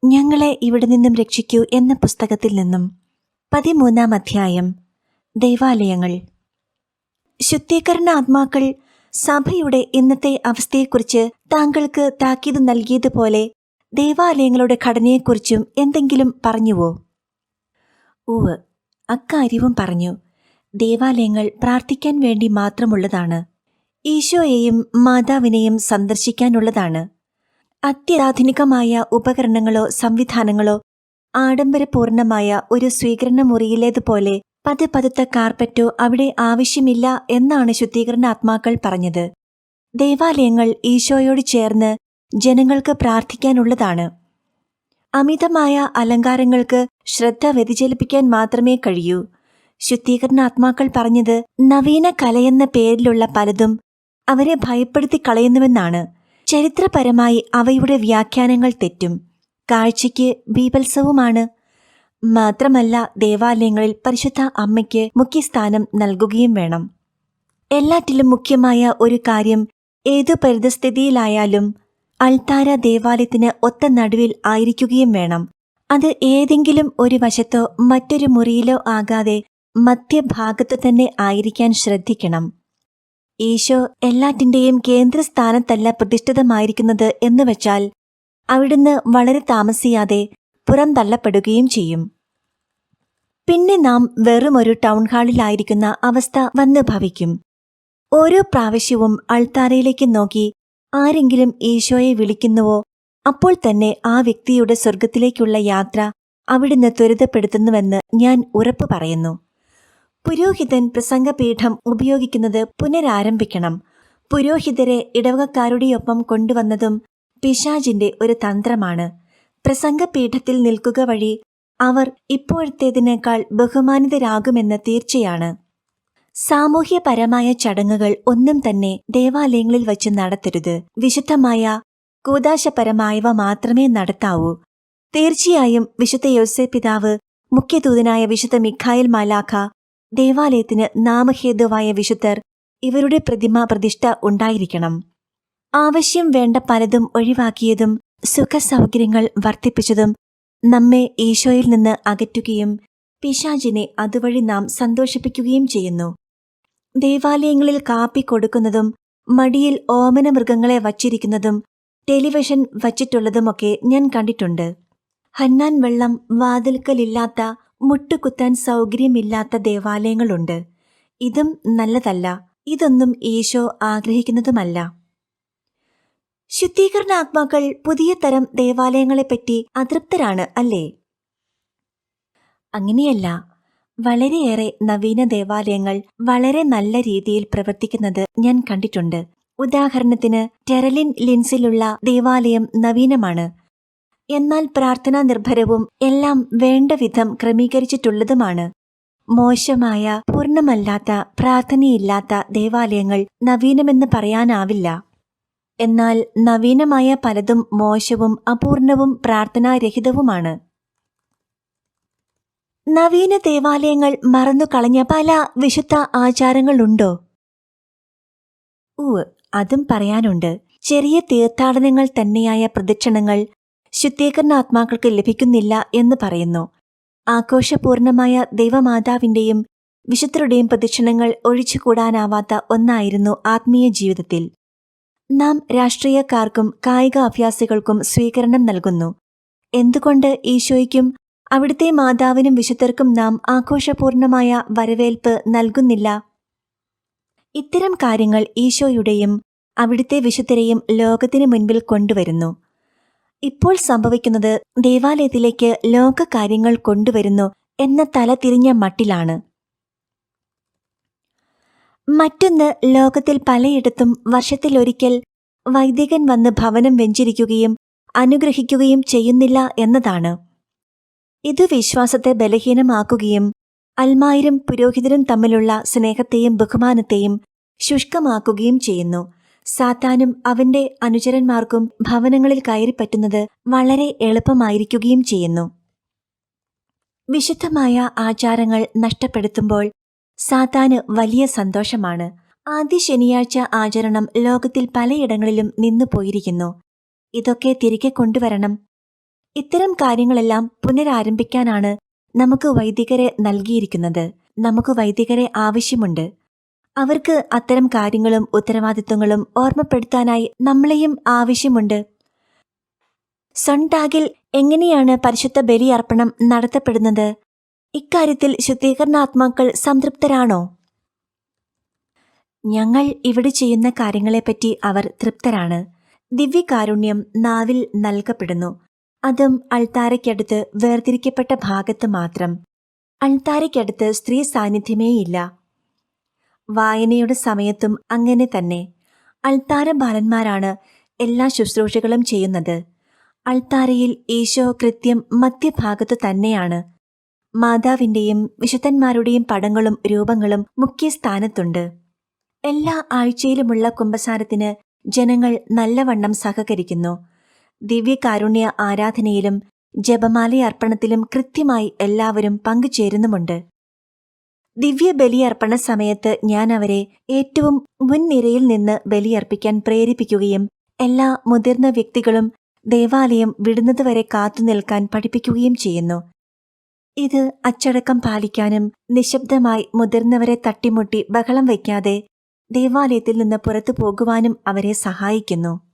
ഞങ്ങളെ ഇവിടെ നിന്നും രക്ഷിക്കൂ എന്ന പുസ്തകത്തിൽ നിന്നും 13-ാം അധ്യായം. ദൈവാലയങ്ങൾ. ശുദ്ധീകരണ ആത്മാക്കൾ സഭയുടെ ഇന്നത്തെ അവസ്ഥയെക്കുറിച്ച് താങ്കൾക്ക് താക്കീത് നൽകിയതുപോലെ ദൈവാലയങ്ങളുടെ ഘടനയെക്കുറിച്ചും എന്തെങ്കിലും പറഞ്ഞുവോ? ഉവ്, അക്കാര്യവും പറഞ്ഞു. ദേവാലയങ്ങൾ പ്രാർത്ഥിക്കാൻ വേണ്ടി മാത്രമുള്ളതാണ്. ഈശോയെയും മാതാവിനെയും സന്ദർശിക്കാനുള്ളതാണ്. അത്യാധുനികമായ ഉപകരണങ്ങളോ സംവിധാനങ്ങളോ ആഡംബരപൂർണമായ ഒരു സ്വീകരണ മുറിയിലേതുപോലെ പതുപതുത്ത കാർപ്പറ്റോ അവിടെ ആവശ്യമില്ല എന്നാണ് ശുദ്ധീകരണ ആത്മാക്കൾ പറഞ്ഞത്. ദേവാലയങ്ങൾ ഈശോയോട് ചേർന്ന് ജനങ്ങൾക്ക് പ്രാർത്ഥിക്കാനുള്ളതാണ്. അമിതമായ അലങ്കാരങ്ങൾക്ക് ശ്രദ്ധ വ്യതിചലിപ്പിക്കാൻ മാത്രമേ കഴിയൂ. ശുദ്ധീകരണ ആത്മാക്കൾ പറഞ്ഞത് നവീന കലയെന്ന പേരിലുള്ള പലതും അവരെ ഭയപ്പെടുത്തി കളയുന്നുവെന്നാണ്. ചരിത്രപരമായി അവയുടെ വ്യാഖ്യാനങ്ങൾ തെറ്റും, കാഴ്ചയ്ക്ക് ബീഭത്സവുമാണ്. മാത്രമല്ല, ദേവാലയങ്ങളിൽ പരിശുദ്ധ അമ്മയ്ക്ക് മുഖ്യസ്ഥാനം നൽകുകയും വേണം. എല്ലാറ്റിലും മുഖ്യമായ ഒരു കാര്യം, ഏതു പരിതസ്ഥിതിയിലായാലും അൾത്താര ദേവാലയത്തിന് ഒത്ത നടുവിൽ ആയിരിക്കുകയും വേണം. അത് ഏതെങ്കിലും ഒരു വശത്തോ മറ്റൊരു മുറിയിലോ ആകാതെ മധ്യഭാഗത്തു തന്നെ ആയിരിക്കാൻ ശ്രദ്ധിക്കണം. ഈശോ എല്ലാറ്റിൻ്റെയും കേന്ദ്രസ്ഥാനത്തല്ല പ്രതിഷ്ഠിതമായിരിക്കുന്നത് എന്നുവെച്ചാൽ അവിടുന്ന് വളരെ താമസിയാതെ പുറംതള്ളപ്പെടുകയും ചെയ്യും. പിന്നെ നാം വെറുമൊരു ടൗൺ ഹാളിലായിരിക്കുന്ന അവസ്ഥ വന്നു ഭവിക്കും. ഓരോ പ്രാവശ്യവും അൾത്താരയിലേക്ക് നോക്കി ആരെങ്കിലും ഈശോയെ വിളിക്കുന്നുവോ അപ്പോൾ തന്നെ ആ വ്യക്തിയുടെ സ്വർഗത്തിലേക്കുള്ള യാത്ര അവിടുന്ന് ത്വരിതപ്പെടുത്തുന്നുവെന്ന് ഞാൻ ഉറപ്പു പറയുന്നു. പുരോഹിതൻ പ്രസംഗപീഠം ഉപയോഗിക്കുന്നത് പുനരാരംഭിക്കണം. പുരോഹിതരെ ഇടവകക്കാരുടെയൊപ്പം കൊണ്ടുവന്നതും പിശാചിന്റെ ഒരു തന്ത്രമാണ്. പ്രസംഗപീഠത്തിൽ നിൽക്കുക വഴി അവർ ഇപ്പോഴത്തേതിനേക്കാൾ ബഹുമാനിതരാകുമെന്ന് തീർച്ചയാണ്. സാമൂഹ്യപരമായ ചടങ്ങുകൾ ഒന്നും തന്നെ ദേവാലയങ്ങളിൽ വച്ച് നടത്തരുത്. വിശുദ്ധമായ കൂദാശപരമായവ മാത്രമേ നടത്താവൂ. തീർച്ചയായും വിശുദ്ധ യോസേപ്പ് പിതാവ്, മുഖ്യദൂതനായ വിശുദ്ധ മിഖായേൽ മാലാഖ, ദേവാലയത്തിന് നാമഹേതുവായ വിശുദ്ധർ, ഇവരുടെ പ്രതിഷ്ഠ ഉണ്ടായിരിക്കണം. ആവശ്യം വേണ്ട പലതും ഒഴിവാക്കിയതും സുഖസൗകര്യങ്ങൾ വർദ്ധിപ്പിച്ചതും നമ്മെ ഈശോയിൽ നിന്ന് അകറ്റുകയും പിശാചിനെ അതുവഴി നാം സന്തോഷിപ്പിക്കുകയും ചെയ്യുന്നു. ദേവാലയങ്ങളിൽ കാപ്പി കൊടുക്കുന്നതും മടിയിൽ ഓമന മൃഗങ്ങളെ വച്ചിരിക്കുന്നതും ടെലിവിഷൻ വച്ചിട്ടുള്ളതുമൊക്കെ ഞാൻ കണ്ടിട്ടുണ്ട്. ഹന്നാൻ വെള്ളം വാതിൽക്കലില്ലാത്ത, മുട്ടുകുത്താൻ സൗകര്യമില്ലാത്ത ദേവാലയങ്ങളുണ്ട്. ഇതും നല്ലതല്ല. ഇതൊന്നും ഈശോ ആഗ്രഹിക്കുന്നതുമല്ല. ശുദ്ധീകരണ ആത്മാക്കൾ പുതിയ തരം ദേവാലയങ്ങളെപ്പറ്റി അതൃപ്തരാണ് അല്ലേ? അങ്ങനെയല്ല. വളരെയേറെ നവീന ദേവാലയങ്ങൾ വളരെ നല്ല രീതിയിൽ പ്രവർത്തിക്കുന്നത് ഞാൻ കണ്ടിട്ടുണ്ട്. ഉദാഹരണത്തിന്, ടെറലിൻ ലിൻസിലുള്ള ദേവാലയം നവീനമാണ്. എന്നാൽ പ്രാർത്ഥനാ നിർഭരവും എല്ലാം വേണ്ട വിധം ക്രമീകരിച്ചിട്ടുള്ളതുമാണ്. മോശമായ, പൂർണ്ണമല്ലാത്ത, പ്രാർത്ഥനയില്ലാത്ത ദേവാലയങ്ങൾ നവീനമെന്ന് പറയാനാവില്ല. എന്നാൽ നവീനമായ പലതും മോശവും അപൂർണവും പ്രാർത്ഥനാരഹിതവുമാണ്. നവീന ദേവാലയങ്ങൾ മറന്നുകളഞ്ഞ പല വിശുദ്ധ ആചാരങ്ങളുണ്ടോ? അതും പറയാനുണ്ട്. ചെറിയ തീർത്ഥാടനങ്ങൾ തന്നെയായ പ്രദക്ഷിണങ്ങൾ ശുദ്ധീകരണാത്മാക്കൾക്ക് ലഭിക്കുന്നില്ല എന്ന് പറയുന്നു. ആഘോഷപൂർണമായ ദൈവമാതാവിന്റെയും വിശുദ്ധരുടെയും പ്രദക്ഷിണങ്ങൾ ഒഴിച്ചുകൂടാനാവാത്ത ഒന്നായിരുന്നു ആത്മീയ ജീവിതത്തിൽ. നാം രാഷ്ട്രീയക്കാർക്കും കായിക അഭ്യാസികൾക്കും സ്വീകരണം നൽകുന്നു. എന്തുകൊണ്ട് ഈശോയ്ക്കും അവിടുത്തെ മാതാവിനും വിശുദ്ധർക്കും നാം ആഘോഷപൂർണമായ വരവേൽപ്പ് നൽകുന്നില്ല? ഇത്തരം കാര്യങ്ങൾ ഈശോയുടെയും അവിടുത്തെ വിശുദ്ധരെയും ലോകത്തിനു മുൻപിൽ കൊണ്ടുവരുന്നു. ഇപ്പോൾ സംഭവിക്കുന്നത് ദേവാലയത്തിലേക്ക് ലോകകാര്യങ്ങൾ കൊണ്ടുവരുന്നു എന്ന തലതിരിഞ്ഞ മട്ടിലാണ്. മറ്റൊന്ന്, ലോകത്തിൽ പലയിടത്തും വർഷത്തിലൊരിക്കൽ വൈദികൻ വന്ന് ഭവനം വെഞ്ചരിക്കുകയും അനുഗ്രഹിക്കുകയും ചെയ്യുന്നില്ല എന്നതാണ്. ഇത് വിശ്വാസത്തെ ബലഹീനമാക്കുകയും അൽമായരും പുരോഹിതരും തമ്മിലുള്ള സ്നേഹത്തെയും ബഹുമാനത്തെയും ശുഷ്കമാക്കുകയും ചെയ്യുന്നു. സാത്താനും അവന്റെ അനുചരന്മാർക്കും ഭവനങ്ങളിൽ കയറിപ്പറ്റുന്നത് വളരെ എളുപ്പമായിരിക്കുകയും ചെയ്യുന്നു. വിശുദ്ധമായ ആചാരങ്ങൾ നഷ്ടപ്പെടുത്തുമ്പോൾ സാത്താന് വലിയ സന്തോഷമാണ്. ആദ്യ ശനിയാഴ്ച ആചരണം ലോകത്തിൽ പലയിടങ്ങളിലും നിന്നു പോയിരിക്കുന്നു. ഇതൊക്കെ തിരികെ കൊണ്ടുവരണം. ഇത്തരം കാര്യങ്ങളെല്ലാം പുനരാരംഭിക്കാനാണ് നമുക്ക് വൈദികരെ നൽകിയിരിക്കുന്നത്. നമുക്ക് വൈദികരെ ആവശ്യമുണ്ട്. അവർക്ക് അത്തരം കാര്യങ്ങളും ഉത്തരവാദിത്വങ്ങളും ഓർമ്മപ്പെടുത്താനായി നമ്മളെയും ആവശ്യമുണ്ട്. സൊണ്ടാഗിൽ എങ്ങനെയാണ് പരിശുദ്ധ ബലിയർപ്പണം നടത്തപ്പെടുന്നത്? ഇക്കാര്യത്തിൽ ശുദ്ധീകരണാത്മാക്കൾ സംതൃപ്തരാണോ? ഞങ്ങൾ ഇവിടെ ചെയ്യുന്ന കാര്യങ്ങളെപ്പറ്റി അവർ തൃപ്തരാണ്. ദിവ്യകാരുണ്യം നാവിൽ നൽകപ്പെടുന്നു. അതും അൾത്താരയ്ക്കടുത്ത് വേർതിരിക്കപ്പെട്ട ഭാഗത്ത് മാത്രം. അൾത്താരയ്ക്കടുത്ത് സ്ത്രീ സാന്നിധ്യമേയില്ല. വായനയുടെ സമയത്തും അങ്ങനെ തന്നെ. അൾത്താര ബാലന്മാരാണ് എല്ലാ ശുശ്രൂഷകളും ചെയ്യുന്നത്. അൾത്താരയിൽ ഈശോ കൃത്യം മധ്യഭാഗത്തു തന്നെയാണ്. മാതാവിൻ്റെയും വിശുദ്ധന്മാരുടെയും പടങ്ങളും രൂപങ്ങളും മുഖ്യ സ്ഥാനത്തുണ്ട്. എല്ലാ ആഴ്ചയിലുമുള്ള കുമ്പസാരത്തിന് ജനങ്ങൾ നല്ലവണ്ണം സഹകരിക്കുന്നു. ദിവ്യകാരുണ്യ ആരാധനയിലും ജപമാലയർപ്പണത്തിലും കൃത്യമായി എല്ലാവരും പങ്കുചേരുന്നുമുണ്ട്. ദിവ്യ ബലിയർപ്പണ സമയത്ത് ഞാൻ അവരെ ഏറ്റവും മുൻനിരയിൽ നിന്ന് ബലിയർപ്പിക്കാൻ പ്രേരിപ്പിക്കുകയും എല്ലാ മുതിർന്ന വ്യക്തികളും ദേവാലയം വിടുന്നതുവരെ കാത്തുനിൽക്കാൻ പഠിപ്പിക്കുകയും ചെയ്യുന്നു. ഇത് അച്ചടക്കം പാലിക്കാനും നിശബ്ദമായി മുതിർന്നവരെ തട്ടിമുട്ടി ബഹളം വയ്ക്കാതെ ദേവാലയത്തിൽ നിന്ന് പുറത്തു പോകുവാനും അവരെ സഹായിക്കുന്നു.